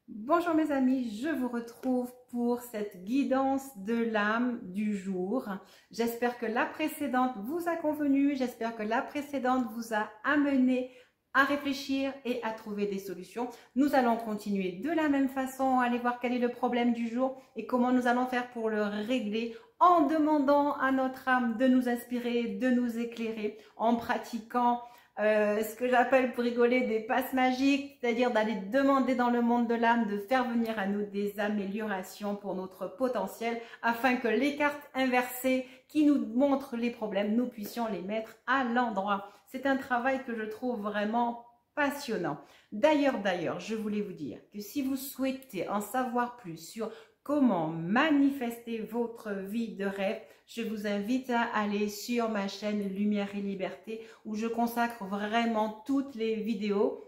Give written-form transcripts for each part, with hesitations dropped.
Bonjour mes amis, je vous retrouve pour cette guidance de l'âme du jour. J'espère que la précédente vous a convenu, j'espère que la précédente vous a amené à réfléchir et à trouver des solutions. Nous allons continuer de la même façon, aller voir quel est le problème du jour et comment nous allons faire pour le régler en demandant à notre âme de nous inspirer, de nous éclairer, en pratiquant ce que j'appelle pour rigoler des passes magiques, c'est-à-dire d'aller demander dans le monde de l'âme de faire venir à nous des améliorations pour notre potentiel afin que les cartes inversées qui nous montrent les problèmes, nous puissions les mettre à l'endroit. C'est un travail que je trouve vraiment passionnant. D'ailleurs, je voulais vous dire que si vous souhaitez en savoir plus sur comment manifester votre vie de rêve, je vous invite à aller sur ma chaîne Lumière et Liberté où je consacre vraiment toutes les vidéos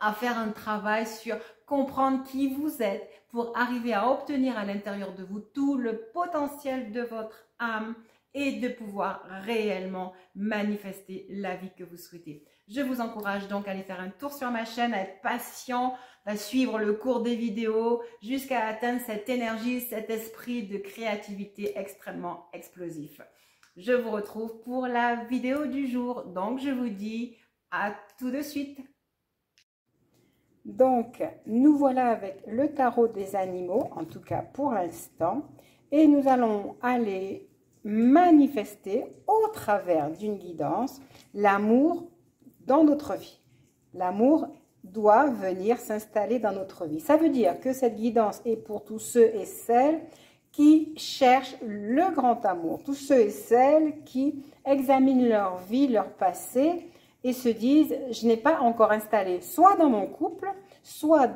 à faire un travail sur comprendre qui vous êtes pour arriver à obtenir à l'intérieur de vous tout le potentiel de votre âme et de pouvoir réellement manifester la vie que vous souhaitez. Je vous encourage donc à aller faire un tour sur ma chaîne, à être patient, à suivre le cours des vidéos jusqu'à atteindre cette énergie, cet esprit de créativité extrêmement explosif. Je vous retrouve pour la vidéo du jour. Donc, je vous dis à tout de suite. Donc, nous voilà avec le tarot des animaux, en tout cas pour l'instant, et nous allons aller manifester au travers d'une guidance l'amour dans notre vie. L'amour doit venir s'installer dans notre vie. Ça veut dire que cette guidance est pour tous ceux et celles qui cherchent le grand amour, tous ceux et celles qui examinent leur vie, leur passé et se disent « je n'ai pas encore installé soit dans mon couple, soit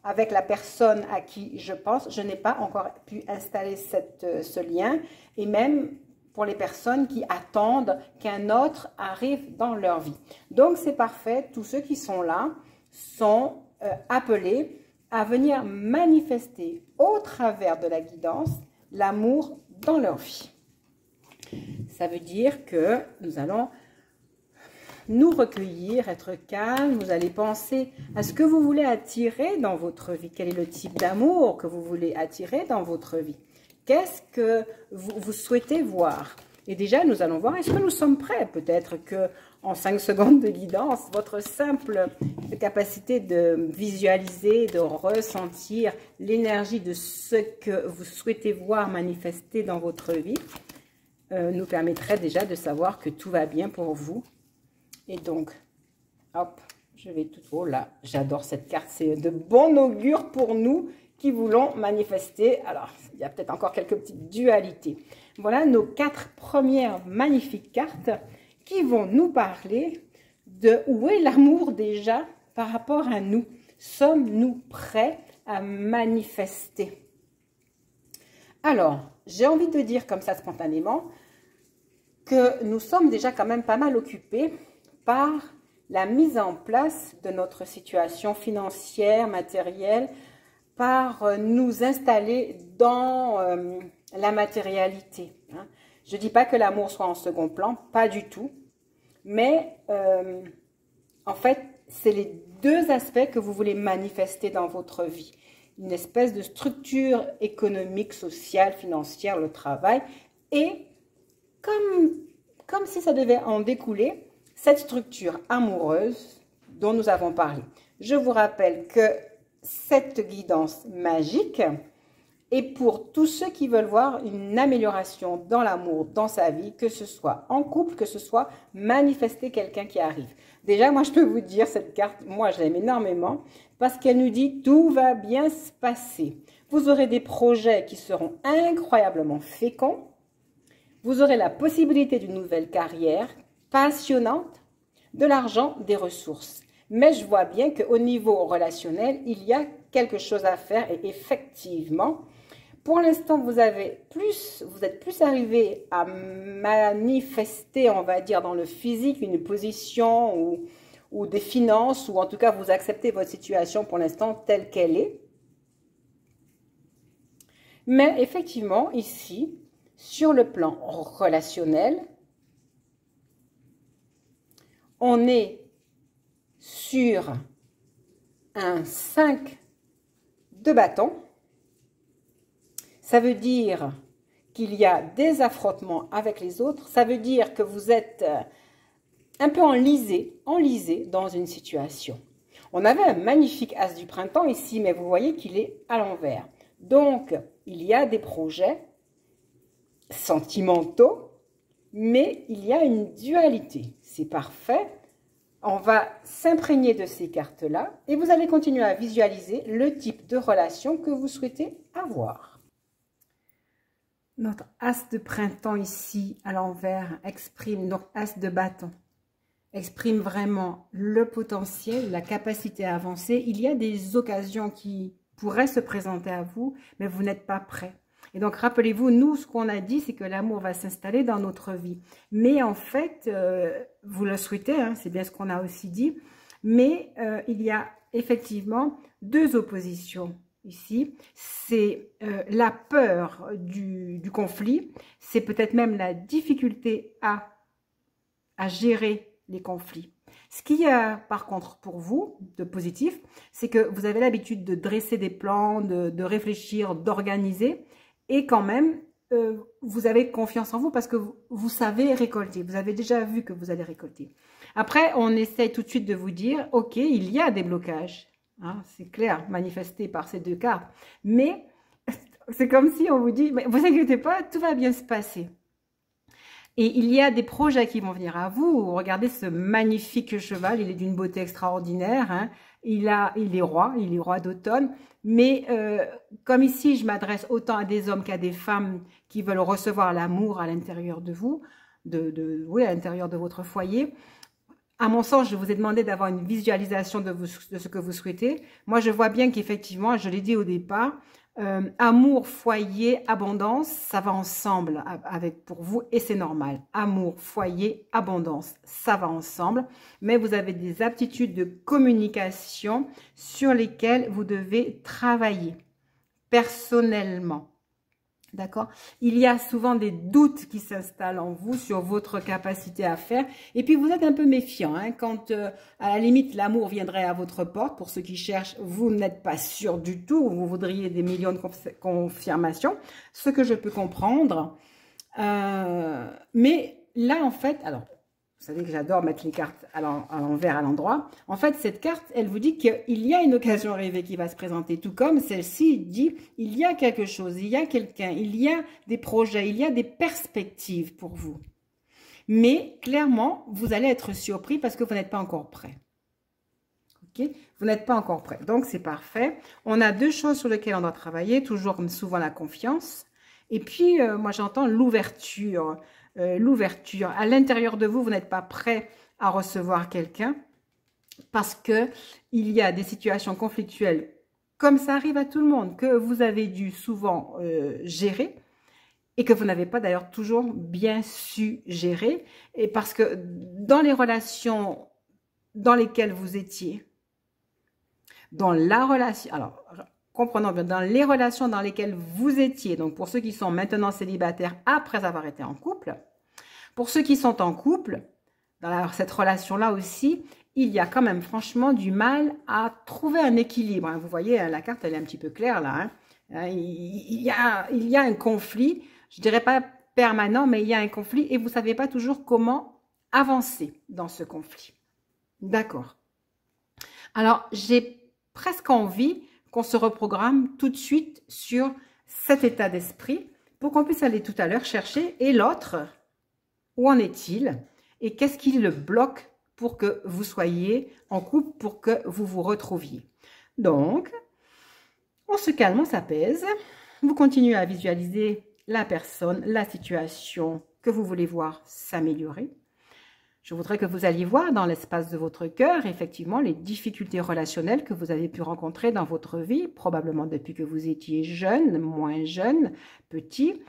avec la personne à qui je pense, je n'ai pas encore pu installer ce lien » et même pour les personnes qui attendent qu'un autre arrive dans leur vie. Donc c'est parfait, tous ceux qui sont là sont appelés à venir manifester au travers de la guidance l'amour dans leur vie. Ça veut dire que nous allons nous recueillir, être calme, vous allez penser à ce que vous voulez attirer dans votre vie. Quel est le type d'amour que vous voulez attirer dans votre vie? Qu'est-ce que vous souhaitez voir? Et déjà, nous allons voir, est-ce que nous sommes prêts? Peut-être que en 5 secondes de guidance, votre simple capacité de visualiser, de ressentir l'énergie de ce que vous souhaitez voir manifester dans votre vie nous permettrait déjà de savoir que tout va bien pour vous. Et donc, hop, je vais tout... Oh là, j'adore cette carte, c'est de bon augure pour nous qui voulons manifester. Alors, il y a peut-être encore quelques petites dualités. Voilà nos 4 premières magnifiques cartes qui vont nous parler de où est l'amour déjà par rapport à nous. Sommes-nous prêts à manifester? Alors, j'ai envie de dire comme ça spontanément que nous sommes déjà quand même pas mal occupés par la mise en place de notre situation financière, matérielle, par nous installer dans la matérialité. Je ne dis pas que l'amour soit en second plan, pas du tout. Mais en fait, c'est les 2 aspects que vous voulez manifester dans votre vie. Une espèce de structure économique, sociale, financière, le travail. Et comme si ça devait en découler, cette structure amoureuse dont nous avons parlé. Je vous rappelle que cette guidance magique est pour tous ceux qui veulent voir une amélioration dans l'amour, dans sa vie, que ce soit en couple, que ce soit manifester quelqu'un qui arrive. Déjà, moi, je peux vous dire, cette carte, moi, je l'aime énormément parce qu'elle nous dit « tout va bien se passer ». Vous aurez des projets qui seront incroyablement féconds. Vous aurez la possibilité d'une nouvelle carrière passionnante, de l'argent, des ressources. Mais je vois bien qu'au niveau relationnel, il y a quelque chose à faire et effectivement, pour l'instant, vous êtes plus arrivé à manifester, on va dire, dans le physique, une position ou des finances, ou en tout cas, vous acceptez votre situation pour l'instant telle qu'elle est. Mais effectivement, ici, sur le plan relationnel, on est sur un 5 de bâton. Ça veut dire qu'il y a des affrontements avec les autres. Ça veut dire que vous êtes un peu enlisé dans une situation. On avait un magnifique as du printemps ici, mais vous voyez qu'il est à l'envers. Donc, il y a des projets sentimentaux, mais il y a une dualité. C'est parfait. On va s'imprégner de ces cartes-là et vous allez continuer à visualiser le type de relation que vous souhaitez avoir. Notre as de printemps ici à l'envers exprime, donc as de bâton, exprime vraiment le potentiel, la capacité à avancer. Il y a des occasions qui pourraient se présenter à vous, mais vous n'êtes pas prêt. Et donc, rappelez-vous, nous, ce qu'on a dit, c'est que l'amour va s'installer dans notre vie. Mais en fait, vous le souhaitez, hein, c'est bien ce qu'on a aussi dit, mais il y a effectivement deux oppositions ici. C'est la peur du conflit, c'est peut-être même la difficulté à gérer les conflits. Ce qu'il y a par contre pour vous de positif, c'est que vous avez l'habitude de dresser des plans, de réfléchir, d'organiser, et quand même, vous avez confiance en vous parce que vous savez récolter. Vous avez déjà vu que vous allez récolter. Après, on essaye tout de suite de vous dire, ok, il y a des blocages. Hein, c'est clair, manifesté par ces deux cartes. Mais c'est comme si on vous dit, mais vous inquiétez pas, tout va bien se passer. Et il y a des projets qui vont venir à vous. Regardez ce magnifique cheval, il est d'une beauté extraordinaire. Hein. Il est roi d'automne. Mais comme ici, je m'adresse autant à des hommes qu'à des femmes qui veulent recevoir l'amour à l'intérieur de vous, oui, à l'intérieur de votre foyer. À mon sens, je vous ai demandé d'avoir une visualisation de ce que vous souhaitez. Moi, je vois bien qu'effectivement, je l'ai dit au départ, amour, foyer, abondance, ça va ensemble pour vous et c'est normal. Amour, foyer, abondance, ça va ensemble. Mais vous avez des aptitudes de communication sur lesquelles vous devez travailler personnellement. D'accord? Il y a souvent des doutes qui s'installent en vous sur votre capacité à faire. Et puis, vous êtes un peu méfiant. Hein, quand, à la limite, l'amour viendrait à votre porte, pour ceux qui cherchent, vous n'êtes pas sûr du tout. Vous voudriez des millions de confirmations. Ce que je peux comprendre. Mais là, en fait, alors, vous savez que j'adore mettre les cartes à l'envers, à l'endroit. En fait, cette carte, elle vous dit qu'il y a une occasion rêvée qui va se présenter. Tout comme celle-ci dit, il y a quelque chose, il y a quelqu'un, il y a des projets, il y a des perspectives pour vous. Mais clairement, vous allez être surpris parce que vous n'êtes pas encore prêt. Ok? Vous n'êtes pas encore prêt. Donc, c'est parfait. On a deux choses sur lesquelles on doit travailler. Toujours, comme souvent, la confiance. Et puis, moi, j'entends l'ouverture. L'ouverture. À l'intérieur de vous, vous n'êtes pas prêt à recevoir quelqu'un parce que il y a des situations conflictuelles, comme ça arrive à tout le monde, que vous avez dû souvent gérer et que vous n'avez pas d'ailleurs toujours bien su gérer. Et parce que dans les relations dans lesquelles vous étiez, dans la relation... Alors, comprenons bien, dans les relations dans lesquelles vous étiez, donc pour ceux qui sont maintenant célibataires après avoir été en couple, pour ceux qui sont en couple, dans cette relation-là aussi, il y a quand même franchement du mal à trouver un équilibre. Hein. Vous voyez, la carte, elle est un petit peu claire là. Hein. Il y a un conflit, je ne dirais pas permanent, mais il y a un conflit et vous ne savez pas toujours comment avancer dans ce conflit. D'accord. Alors, j'ai presque envie qu'on se reprogramme tout de suite sur cet état d'esprit pour qu'on puisse aller tout à l'heure chercher. Et l'autre, où en est-il? Et qu'est-ce qui le bloque pour que vous soyez en couple, pour que vous vous retrouviez? Donc, on se calme, on s'apaise. Vous continuez à visualiser la personne, la situation que vous voulez voir s'améliorer. Je voudrais que vous alliez voir dans l'espace de votre cœur, effectivement, les difficultés relationnelles que vous avez pu rencontrer dans votre vie, probablement depuis que vous étiez jeune, moins jeune, petit,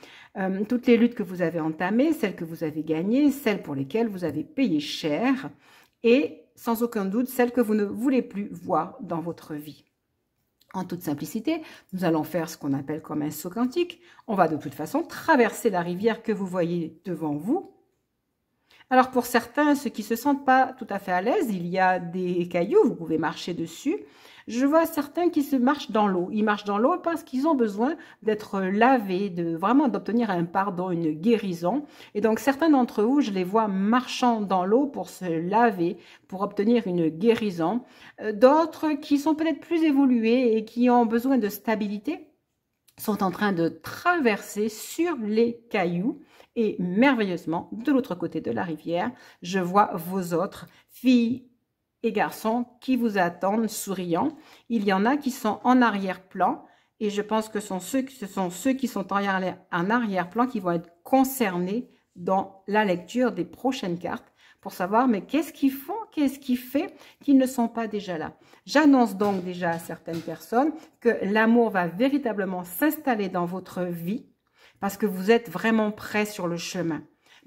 toutes les luttes que vous avez entamées, celles que vous avez gagnées, celles pour lesquelles vous avez payé cher, et sans aucun doute, celles que vous ne voulez plus voir dans votre vie. En toute simplicité, nous allons faire ce qu'on appelle comme un saut quantique. On va de toute façon traverser la rivière que vous voyez devant vous, Alors pour certains, ceux qui ne se sentent pas tout à fait à l'aise, il y a des cailloux, vous pouvez marcher dessus. Je vois certains qui se marchent dans l'eau. Ils marchent dans l'eau parce qu'ils ont besoin d'être lavés, vraiment d'obtenir un pardon, une guérison. Et donc certains d'entre vous, je les vois marchant dans l'eau pour se laver, pour obtenir une guérison. D'autres qui sont peut-être plus évolués et qui ont besoin de stabilité sont en train de traverser sur les cailloux. Et merveilleusement, de l'autre côté de la rivière, je vois vos autres filles et garçons qui vous attendent souriants. Il y en a qui sont en arrière-plan et je pense que ce sont ceux qui sont en arrière-plan qui vont être concernés dans la lecture des prochaines cartes pour savoir mais qu'est-ce qu'ils font, qu'est-ce qui fait qu'ils ne sont pas déjà là. J'annonce donc déjà à certaines personnes que l'amour va véritablement s'installer dans votre vie parce que vous êtes vraiment prêts sur le chemin.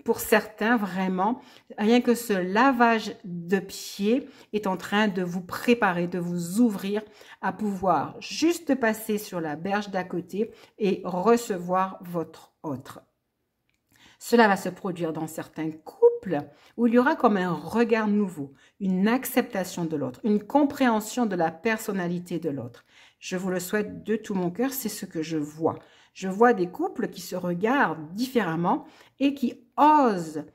Pour certains, vraiment, rien que ce lavage de pied est en train de vous préparer, de vous ouvrir à pouvoir juste passer sur la berge d'à côté et recevoir votre autre. Cela va se produire dans certains couples où il y aura comme un regard nouveau, une acceptation de l'autre, une compréhension de la personnalité de l'autre. Je vous le souhaite de tout mon cœur, c'est ce que je vois. Je vois des couples qui se regardent différemment et qui osent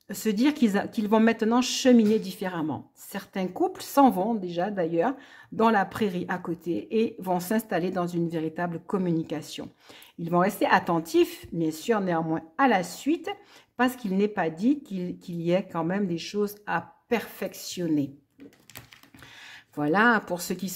se dire qu'ils vont maintenant cheminer différemment. Certains couples s'en vont déjà d'ailleurs dans la prairie à côté et vont s'installer dans une véritable communication. Ils vont rester attentifs, bien sûr, néanmoins à la suite, parce qu'il n'est pas dit qu'il y ait quand même des choses à perfectionner. Voilà, pour ceux qui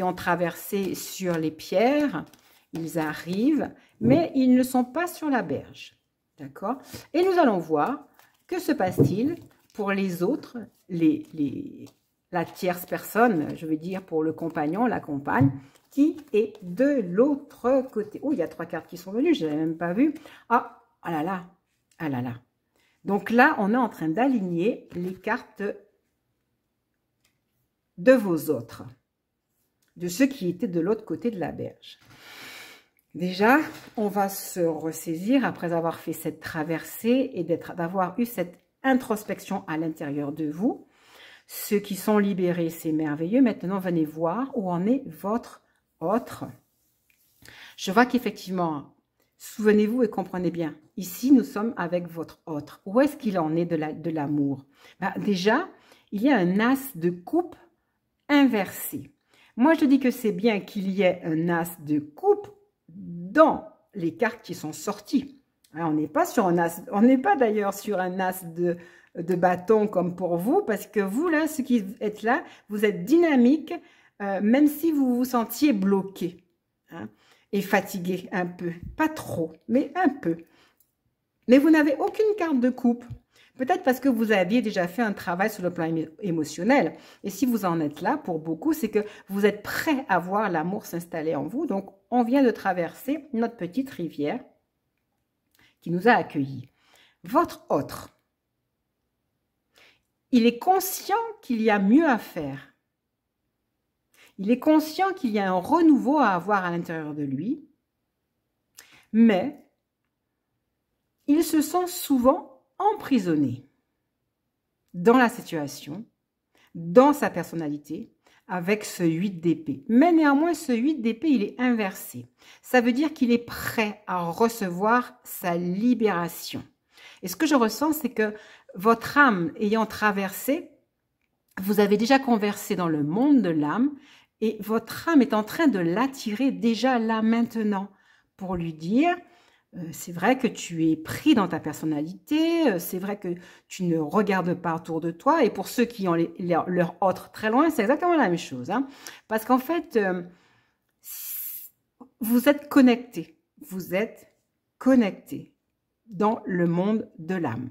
ont traversé sur les pierres, ils arrivent, mais ils ne sont pas sur la berge. D'accord? Et nous allons voir que se passe-t-il pour les autres, la tierce personne, je veux dire pour le compagnon, la compagne, qui est de l'autre côté. Oh, il y a 3 cartes qui sont venues, je ne l'avais même pas vu. Ah, ah là là, ah là là. Donc là, on est en train d'aligner les cartes de vos autres, de ceux qui étaient de l'autre côté de la berge. Déjà, on va se ressaisir après avoir fait cette traversée et d'avoir eu cette introspection à l'intérieur de vous. Ceux qui sont libérés, c'est merveilleux. Maintenant, venez voir où en est votre autre. Je vois qu'effectivement, souvenez-vous et comprenez bien, ici, nous sommes avec votre autre. Où est-ce qu'il en est de l'amour? Déjà, il y a un as de coupe inversé. Moi, je dis que c'est bien qu'il y ait un as de coupe dans les cartes qui sont sorties. Alors, on n'est pas sur un as, on n'est pas d'ailleurs sur un as de bâton comme pour vous, parce que vous, là, ceux qui êtes là, vous êtes dynamique, même si vous vous sentiez bloqué hein, et fatigué un peu. Pas trop, mais un peu. Mais vous n'avez aucune carte de coupe. Peut-être parce que vous aviez déjà fait un travail sur le plan émotionnel. Et si vous en êtes là, pour beaucoup, c'est que vous êtes prêt à voir l'amour s'installer en vous. Donc, on vient de traverser notre petite rivière qui nous a accueillis. Votre autre, il est conscient qu'il y a mieux à faire. Il est conscient qu'il y a un renouveau à avoir à l'intérieur de lui. Mais il se sent souvent emprisonné dans la situation, dans sa personnalité, avec ce 8 d'épée. Mais néanmoins, ce 8 d'épée, il est inversé. Ça veut dire qu'il est prêt à recevoir sa libération. Et ce que je ressens, c'est que votre âme ayant traversé, vous avez déjà conversé dans le monde de l'âme et votre âme est en train de l'attirer déjà là maintenant pour lui dire... c'est vrai que tu es pris dans ta personnalité, c'est vrai que tu ne regardes pas autour de toi. Et pour ceux qui ont leur autre très loin, c'est exactement la même chose. Hein, parce qu'en fait, vous êtes connectés. Vous êtes connectés dans le monde de l'âme.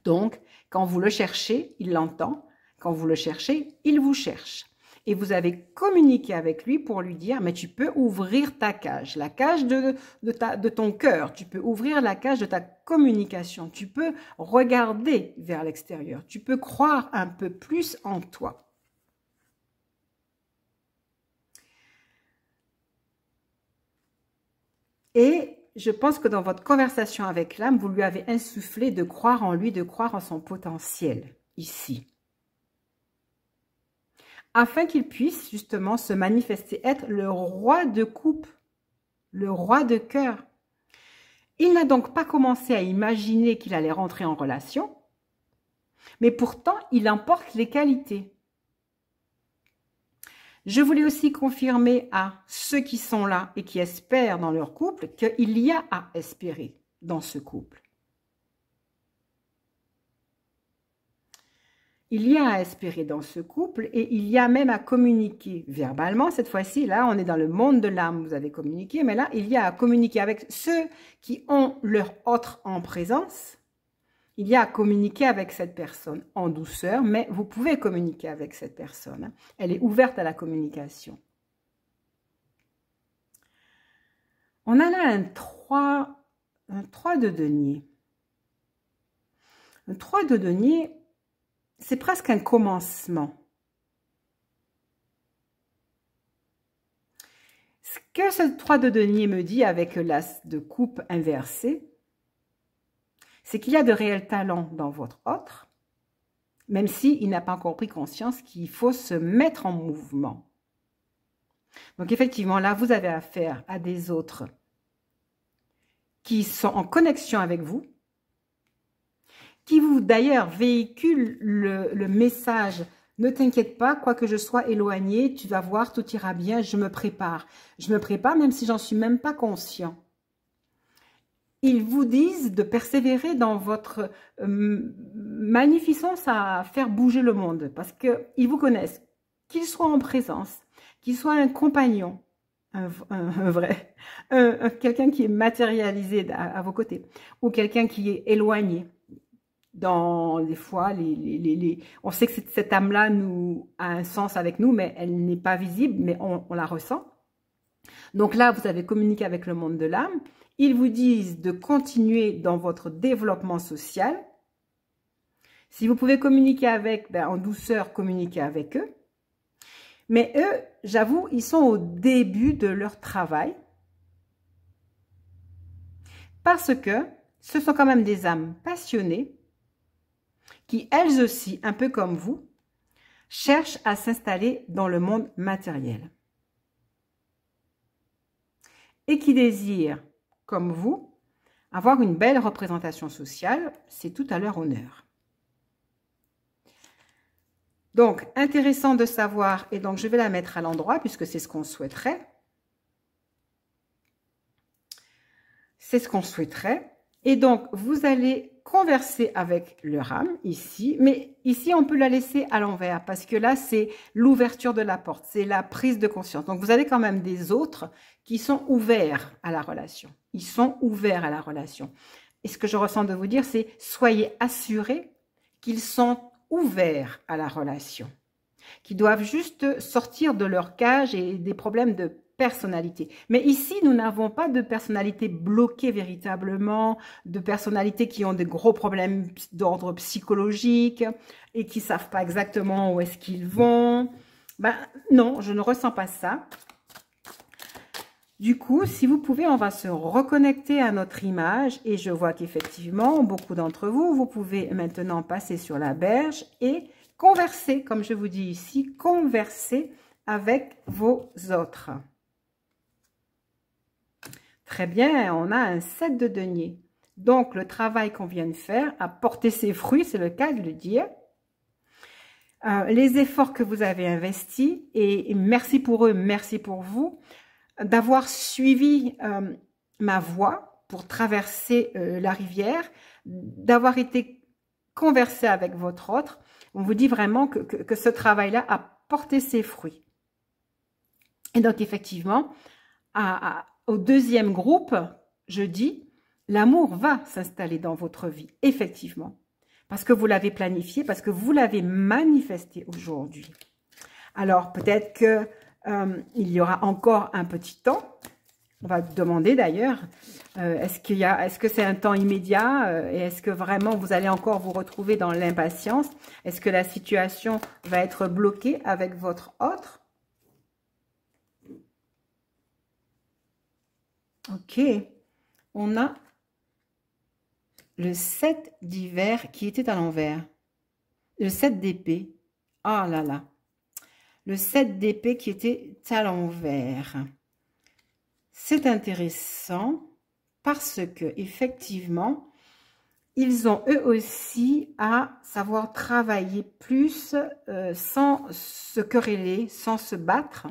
Donc, quand vous le cherchez, il l'entend. Quand vous le cherchez, il vous cherche. Et vous avez communiqué avec lui pour lui dire, mais tu peux ouvrir ta cage, la cage de ton cœur, tu peux ouvrir la cage de ta communication, tu peux regarder vers l'extérieur, tu peux croire un peu plus en toi. Et je pense que dans votre conversation avec l'âme, vous lui avez insufflé de croire en lui, de croire en son potentiel, ici. Afin qu'il puisse justement se manifester, être le roi de coupe, le roi de cœur. Il n'a donc pas commencé à imaginer qu'il allait rentrer en relation, mais pourtant, il emporte les qualités. Je voulais aussi confirmer à ceux qui sont là et qui espèrent dans leur couple qu'il y a à espérer dans ce couple. Il y a à espérer dans ce couple et il y a même à communiquer verbalement. Cette fois-ci, là, on est dans le monde de l'âme, vous avez communiqué, mais là, il y a à communiquer avec ceux qui ont leur autre en présence. Il y a à communiquer avec cette personne en douceur, mais vous pouvez communiquer avec cette personne. Elle est ouverte à la communication. On a là un 3 de denier. Un 3 de denier, c'est presque un commencement. Ce que ce 3 de denier me dit avec l'as de coupe inversé, c'est qu'il y a de réels talents dans votre autre, même s'il n'a pas encore pris conscience qu'il faut se mettre en mouvement. Donc effectivement, là, vous avez affaire à des autres qui sont en connexion avec vous, qui vous d'ailleurs véhiculent le message « Ne t'inquiète pas, quoi que je sois éloigné, tu vas voir, tout ira bien, je me prépare. » Je me prépare même si j'en suis même pas conscient. Ils vous disent de persévérer dans votre magnificence à faire bouger le monde. Parce qu'ils vous connaissent. Qu'ils soient en présence, qu'ils soient un compagnon, un vrai, quelqu'un qui est matérialisé à vos côtés. Ou quelqu'un qui est éloigné. Des fois, on sait que cette âme-là a un sens avec nous, mais elle n'est pas visible, mais on la ressent. Donc là, vous avez communiqué avec le monde de l'âme. Ils vous disent de continuer dans votre développement social. Si vous pouvez communiquer avec, en douceur, communiquez avec eux. Mais eux, j'avoue, ils sont au début de leur travail. Parce que ce sont quand même des âmes passionnées qui, elles aussi, un peu comme vous, cherchent à s'installer dans le monde matériel. Et qui désirent, comme vous, avoir une belle représentation sociale, c'est tout à leur honneur. Donc, intéressant de savoir, et donc je vais la mettre à l'endroit, puisque c'est ce qu'on souhaiterait. C'est ce qu'on souhaiterait. Et donc, vous allez converser avec leur âme, ici. Mais ici, on peut la laisser à l'envers, parce que là, c'est l'ouverture de la porte, c'est la prise de conscience. Donc, vous avez quand même des autres qui sont ouverts à la relation. Ils sont ouverts à la relation. Et ce que je ressens de vous dire, c'est soyez assurés qu'ils sont ouverts à la relation, qu'ils doivent juste sortir de leur cage et des problèmes de personnalité. Mais ici, nous n'avons pas de personnalité bloquée véritablement, de personnalités qui ont de gros problèmes d'ordre psychologique et qui ne savent pas exactement où est-ce qu'ils vont. Non, je ne ressens pas ça. Du coup, si vous pouvez, on va se reconnecter à notre image et je vois qu'effectivement, beaucoup d'entre vous, vous pouvez maintenant passer sur la berge et converser, comme je vous dis ici, converser avec vos autres. Très bien, on a un 7 de denier. Donc, le travail qu'on vient de faire a porté ses fruits, c'est le cas de le dire. Les efforts que vous avez investis, et merci pour eux, merci pour vous, d'avoir suivi ma voie pour traverser la rivière, d'avoir été conversé avec votre autre. On vous dit vraiment que ce travail-là a porté ses fruits. Et donc, effectivement, au deuxième groupe, je dis, l'amour va s'installer dans votre vie, effectivement. Parce que vous l'avez planifié, parce que vous l'avez manifesté aujourd'hui. Alors, peut-être que il y aura encore un petit temps. On va demander d'ailleurs, est-ce que c'est un temps immédiat et est-ce que vraiment vous allez encore vous retrouver dans l'impatience? Est-ce que la situation va être bloquée avec votre autre? Ok. on a le 7 d'hiver qui était à l'envers. Le 7 d'épée. Ah là là. Le 7 d'épée qui était à l'envers. C'est intéressant parce que effectivement, ils ont eux aussi à savoir travailler plus sans se quereller, sans se battre.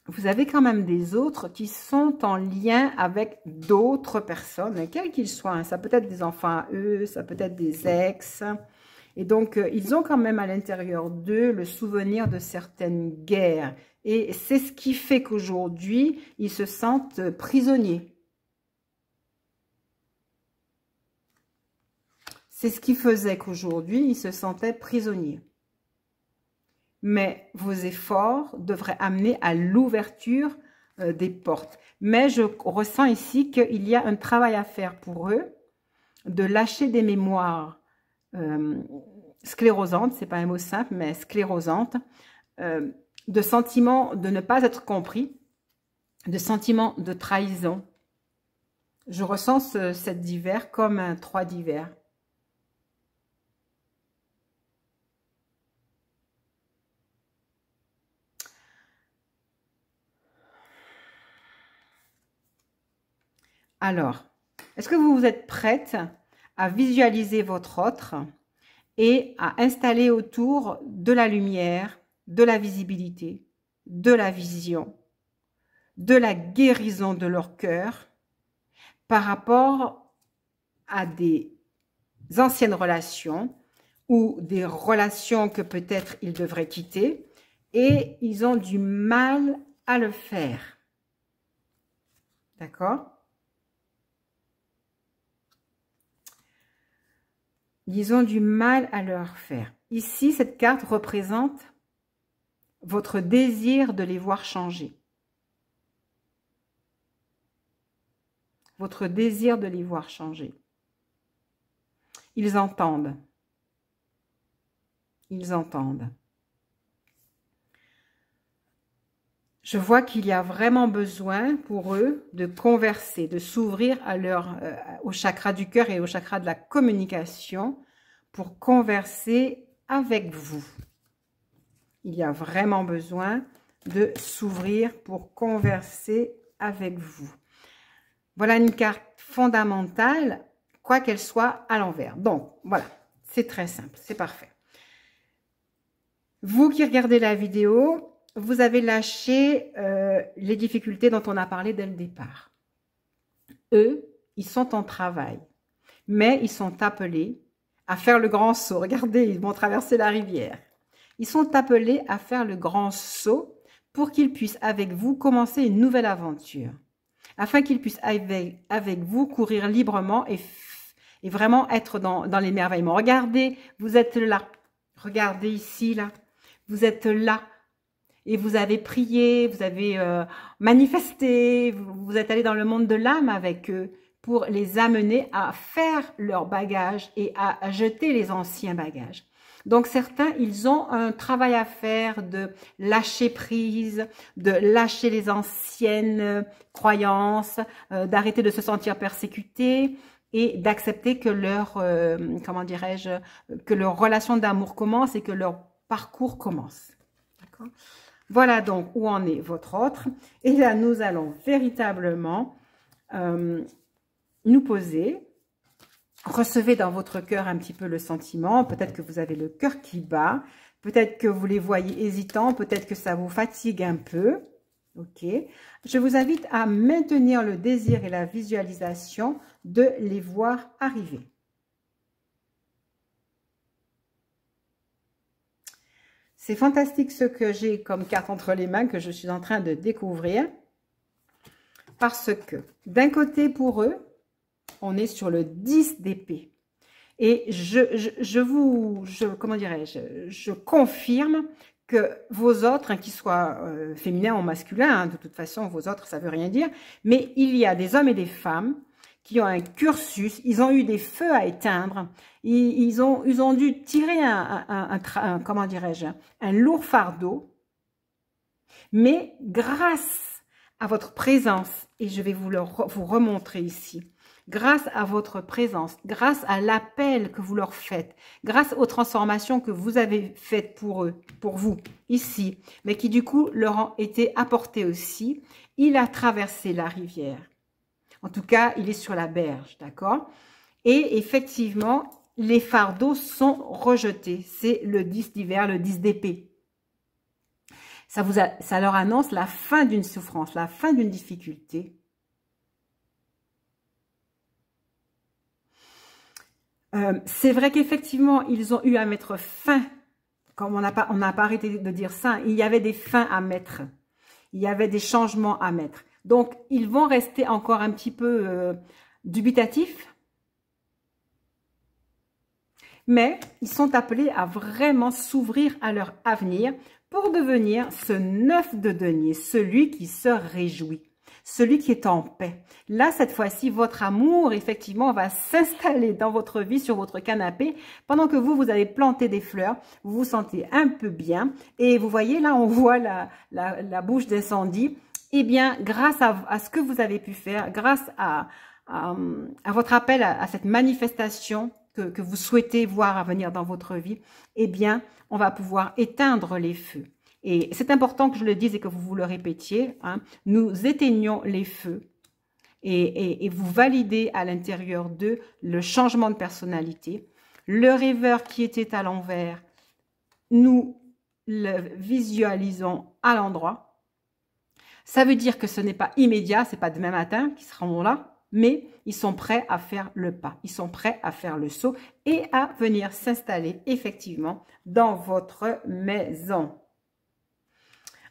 Vous avez quand même des autres qui sont en lien avec d'autres personnes, quels qu'ils soient. Hein. Ça peut être des enfants à eux, ça peut être des ex. Et donc, ils ont quand même à l'intérieur d'eux le souvenir de certaines guerres. Et c'est ce qui fait qu'aujourd'hui, ils se sentent prisonniers. C'est ce qui faisait qu'aujourd'hui, ils se sentaient prisonniers. Mais vos efforts devraient amener à l'ouverture des portes. Mais je ressens ici qu'il y a un travail à faire pour eux, de lâcher des mémoires sclérosantes, c'est pas un mot simple, mais sclérosantes, de sentiments de ne pas être compris, de sentiments de trahison. Je ressens ce 7 d'hiver comme un 3 d'hiver. Alors, est-ce que vous êtes prête à visualiser votre autre et à installer autour de la lumière, de la visibilité, de la vision, de la guérison de leur cœur par rapport à des anciennes relations ou des relations que peut-être ils devraient quitter et ils ont du mal à le faire. D'accord ? Ils ont du mal à le faire. Ici, cette carte représente votre désir de les voir changer. Votre désir de les voir changer. Ils entendent. Ils entendent. Je vois qu'il y a vraiment besoin pour eux de converser, de s'ouvrir à au chakra du cœur et au chakra de la communication pour converser avec vous. Il y a vraiment besoin de s'ouvrir pour converser avec vous. Voilà une carte fondamentale, quoi qu'elle soit à l'envers. Donc, voilà, c'est très simple, c'est parfait. Vous qui regardez la vidéo, vous avez lâché les difficultés dont on a parlé dès le départ. Eux, ils sont en travail, mais ils sont appelés à faire le grand saut. Regardez, ils vont traverser la rivière. Ils sont appelés à faire le grand saut pour qu'ils puissent avec vous commencer une nouvelle aventure. Afin qu'ils puissent avec vous courir librement et vraiment être dans l'émerveillement. Regardez, vous êtes là. Regardez ici, là. Vous êtes là. Et vous avez prié, vous avez manifesté, vous êtes allé dans le monde de l'âme avec eux pour les amener à faire leur bagage et à jeter les anciens bagages. Donc certains, ils ont un travail à faire de lâcher prise, de lâcher les anciennes croyances, d'arrêter de se sentir persécutés et d'accepter que leur, comment dirais-je, que leur relation d'amour commence et que leur parcours commence. D'accord ? Voilà donc où en est votre autre. Et là, nous allons véritablement nous poser. Recevez dans votre cœur un petit peu le sentiment. Peut-être que vous avez le cœur qui bat. Peut-être que vous les voyez hésitants. Peut-être que ça vous fatigue un peu. Ok. Je vous invite à maintenir le désir et la visualisation de les voir arriver. C'est fantastique ce que j'ai comme carte entre les mains que je suis en train de découvrir. Parce que d'un côté pour eux, on est sur le 10 d'épée. Et comment dirais-je, je confirme que vos autres, hein, qu'ils soient féminins ou masculins, hein, de toute façon, vos autres, ça ne veut rien dire, mais il y a des hommes et des femmes qui ont un cursus, ils ont eu des feux à éteindre, ils ont dû tirer comment dirais-je, un lourd fardeau, mais grâce à votre présence, et je vais vous remontrer ici, grâce à votre présence, grâce à l'appel que vous leur faites, grâce aux transformations que vous avez faites pour eux, pour vous, ici, mais qui du coup leur ont été apportées aussi, il a traversé la rivière. En tout cas, il est sur la berge, d'accord? Et effectivement, les fardeaux sont rejetés. C'est le 10 d'hiver, le 10 d'épée. Ça leur annonce la fin d'une souffrance, la fin d'une difficulté. C'est vrai qu'effectivement, ils ont eu à mettre fin, comme on n'a pas arrêté de dire ça, il y avait des fins à mettre, il y avait des changements à mettre. Donc, ils vont rester encore un petit peu dubitatifs, mais ils sont appelés à vraiment s'ouvrir à leur avenir pour devenir ce 9 de denier, celui qui se réjouit, celui qui est en paix. Là, cette fois-ci, votre amour, effectivement, va s'installer dans votre vie, sur votre canapé, pendant que vous allez planter des fleurs, vous vous sentez un peu bien, et vous voyez, là, on voit la bouche d'incendie. Eh bien, grâce à ce que vous avez pu faire, grâce à votre appel à cette manifestation que vous souhaitez voir venir dans votre vie, eh bien, on va pouvoir éteindre les feux. Et c'est important que je le dise et que vous le répétiez, hein, nous éteignons les feux et vous validez à l'intérieur d'eux le changement de personnalité. Le rêveur qui était à l'envers, nous le visualisons à l'endroit. Ça veut dire que ce n'est pas immédiat, ce n'est pas demain matin qu'ils seront là, mais ils sont prêts à faire le pas, ils sont prêts à faire le saut et à venir s'installer effectivement dans votre maison.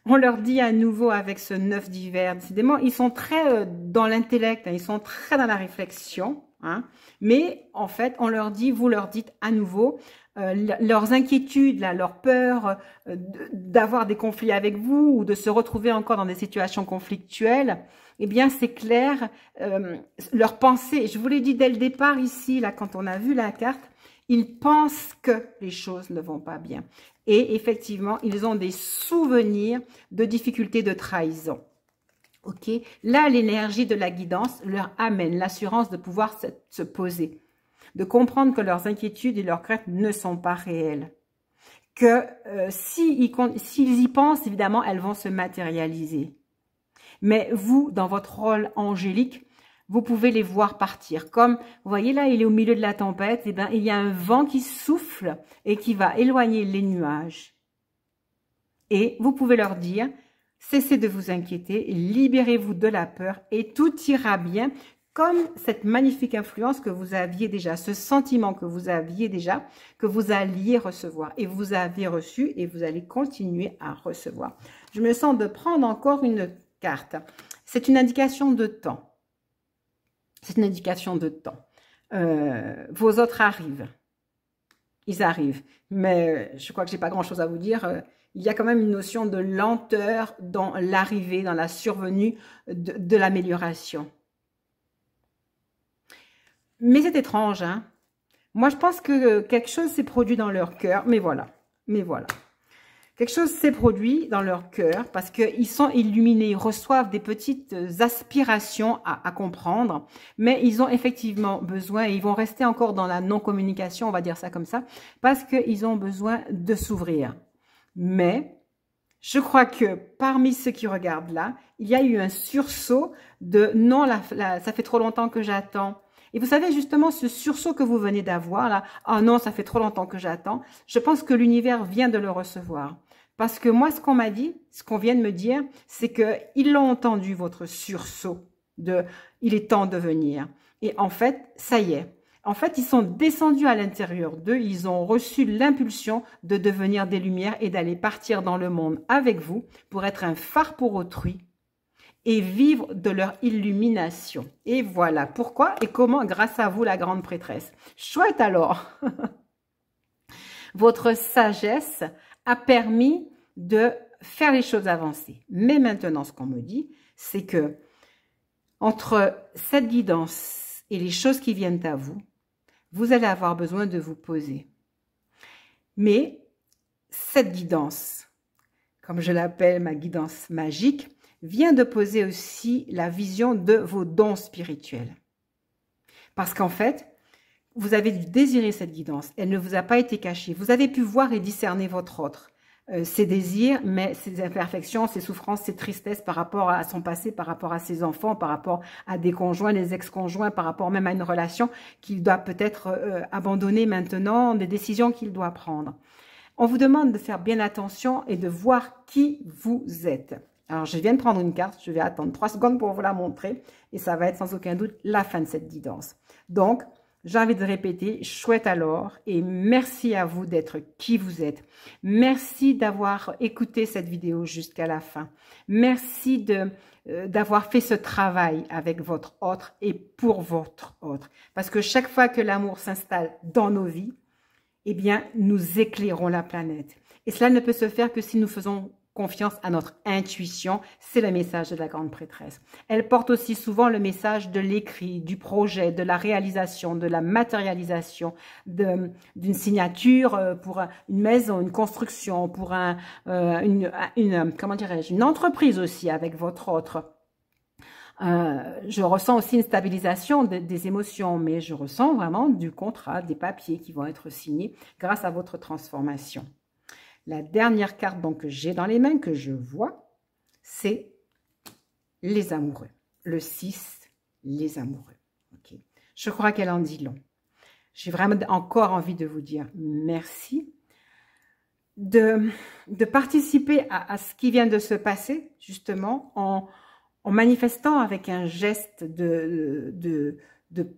On leur dit à nouveau avec ce 9 d'hiver, décidément, ils sont très dans l'intellect, hein, ils sont très dans la réflexion, hein, mais en fait, on leur dit, vous leur dites à nouveau, leurs inquiétudes, là, leur peur d'avoir des conflits avec vous ou de se retrouver encore dans des situations conflictuelles, eh bien, c'est clair, leur pensée, je vous l'ai dit dès le départ ici, là, quand on a vu la carte, ils pensent que les choses ne vont pas bien. Et effectivement, ils ont des souvenirs de difficultés de trahison. Ok, là, l'énergie de la guidance leur amène l'assurance de pouvoir se poser, de comprendre que leurs inquiétudes et leurs craintes ne sont pas réelles. Que s'ils y pensent, évidemment, elles vont se matérialiser. Mais vous, dans votre rôle angélique, vous pouvez les voir partir. Comme, vous voyez là, il est au milieu de la tempête, et bien, il y a un vent qui souffle et qui va éloigner les nuages. Et vous pouvez leur dire, cessez de vous inquiéter, libérez-vous de la peur et tout ira bien, comme cette magnifique influence que vous aviez déjà, ce sentiment que vous aviez déjà, que vous alliez recevoir. Et vous avez reçu et vous allez continuer à recevoir. Je me sens de prendre encore une carte. C'est une indication de temps. C'est une indication de temps. Vos autres arrivent. Ils arrivent. Mais je crois que je n'ai pas grand-chose à vous dire. Il y a quand même une notion de lenteur dans l'arrivée, dans la survenue de l'amélioration. Mais c'est étrange, hein. Moi, je pense que quelque chose s'est produit dans leur cœur. Mais voilà. Mais voilà. Quelque chose s'est produit dans leur cœur parce qu'ils sont illuminés, ils reçoivent des petites aspirations à comprendre, mais ils ont effectivement besoin, et ils vont rester encore dans la non-communication, on va dire ça comme ça, parce qu'ils ont besoin de s'ouvrir. Mais je crois que parmi ceux qui regardent là, il y a eu un sursaut de « non, ça fait trop longtemps que j'attends ». Et vous savez, justement, ce sursaut que vous venez d'avoir là, « ah non, ça fait trop longtemps que j'attends », je pense que l'univers vient de le recevoir. Parce que moi, ce qu'on m'a dit, ce qu'on vient de me dire, c'est qu'ils l'ont entendu, votre sursaut de « il est temps de venir ». Et en fait, ça y est. En fait, ils sont descendus à l'intérieur d'eux, ils ont reçu l'impulsion de devenir des lumières et d'aller partir dans le monde avec vous pour être un phare pour autrui et vivre de leur illumination. Et voilà pourquoi et comment, grâce à vous, la grande prêtresse. Chouette alors. Votre sagesse a permis de faire les choses avancer. Mais maintenant, ce qu'on me dit, c'est que entre cette guidance et les choses qui viennent à vous, vous allez avoir besoin de vous poser. Mais cette guidance, comme je l'appelle ma guidance magique, vient de poser aussi la vision de vos dons spirituels. Parce qu'en fait, vous avez désiré cette guidance, elle ne vous a pas été cachée. Vous avez pu voir et discerner votre autre, ses désirs, mais ses imperfections, ses souffrances, ses tristesses par rapport à son passé, par rapport à ses enfants, par rapport à des conjoints, des ex-conjoints, par rapport même à une relation qu'il doit peut-être abandonner maintenant, des décisions qu'il doit prendre. On vous demande de faire bien attention et de voir qui vous êtes. Alors, je viens de prendre une carte, je vais attendre 3 secondes pour vous la montrer et ça va être sans aucun doute la fin de cette guidance. Donc, j'ai envie de répéter, chouette alors et merci à vous d'être qui vous êtes. Merci d'avoir écouté cette vidéo jusqu'à la fin. Merci d'avoir fait ce travail avec votre autre et pour votre autre. Parce que chaque fois que l'amour s'installe dans nos vies, eh bien, nous éclairons la planète. Et cela ne peut se faire que si nous faisons confiance à notre intuition. C'est le message de la grande prêtresse. Elle porte aussi souvent le message de l'écrit, du projet, de la réalisation, de la matérialisation, d'une signature pour une maison, une construction, pour comment dirais-je, une entreprise aussi avec votre autre. Je ressens aussi une stabilisation des émotions, mais je ressens vraiment du contrat, des papiers qui vont être signés grâce à votre transformation. La dernière carte donc, que j'ai dans les mains, que je vois, c'est les amoureux. Le 6, les amoureux. Okay. Je crois qu'elle en dit long. J'ai vraiment encore envie de vous dire merci de participer à ce qui vient de se passer, justement, en manifestant avec un geste de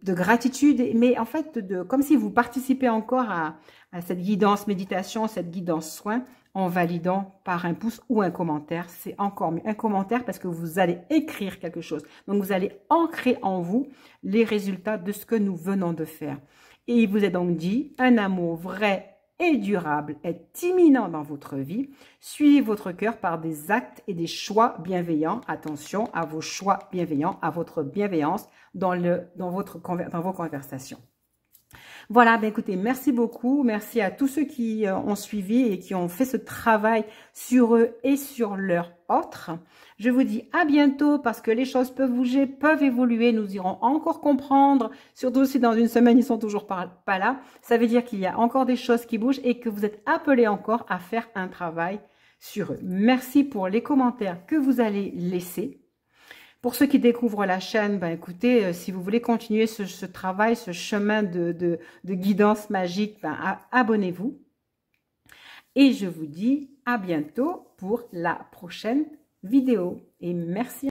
gratitude, mais en fait, comme si vous participez encore à cette guidance méditation, cette guidance soin, en validant par un pouce ou un commentaire. C'est encore mieux, un commentaire parce que vous allez écrire quelque chose. Donc, vous allez ancrer en vous les résultats de ce que nous venons de faire. Et il vous est donc dit, un amour vrai et durable est imminent dans votre vie. Suivez votre cœur par des actes et des choix bienveillants. Attention à vos choix bienveillants, à votre bienveillance dans vos conversations. Voilà, ben écoutez, merci beaucoup. Merci à tous ceux qui ont suivi et qui ont fait ce travail sur eux et sur leur autre. Je vous dis à bientôt parce que les choses peuvent bouger, peuvent évoluer. Nous irons encore comprendre, surtout si dans une semaine, ils sont toujours pas là. Ça veut dire qu'il y a encore des choses qui bougent et que vous êtes appelés encore à faire un travail sur eux. Merci pour les commentaires que vous allez laisser. Pour ceux qui découvrent la chaîne, ben écoutez, si vous voulez continuer ce travail, ce chemin de guidance magique, ben abonnez-vous. Et je vous dis à bientôt pour la prochaine vidéo. Et merci.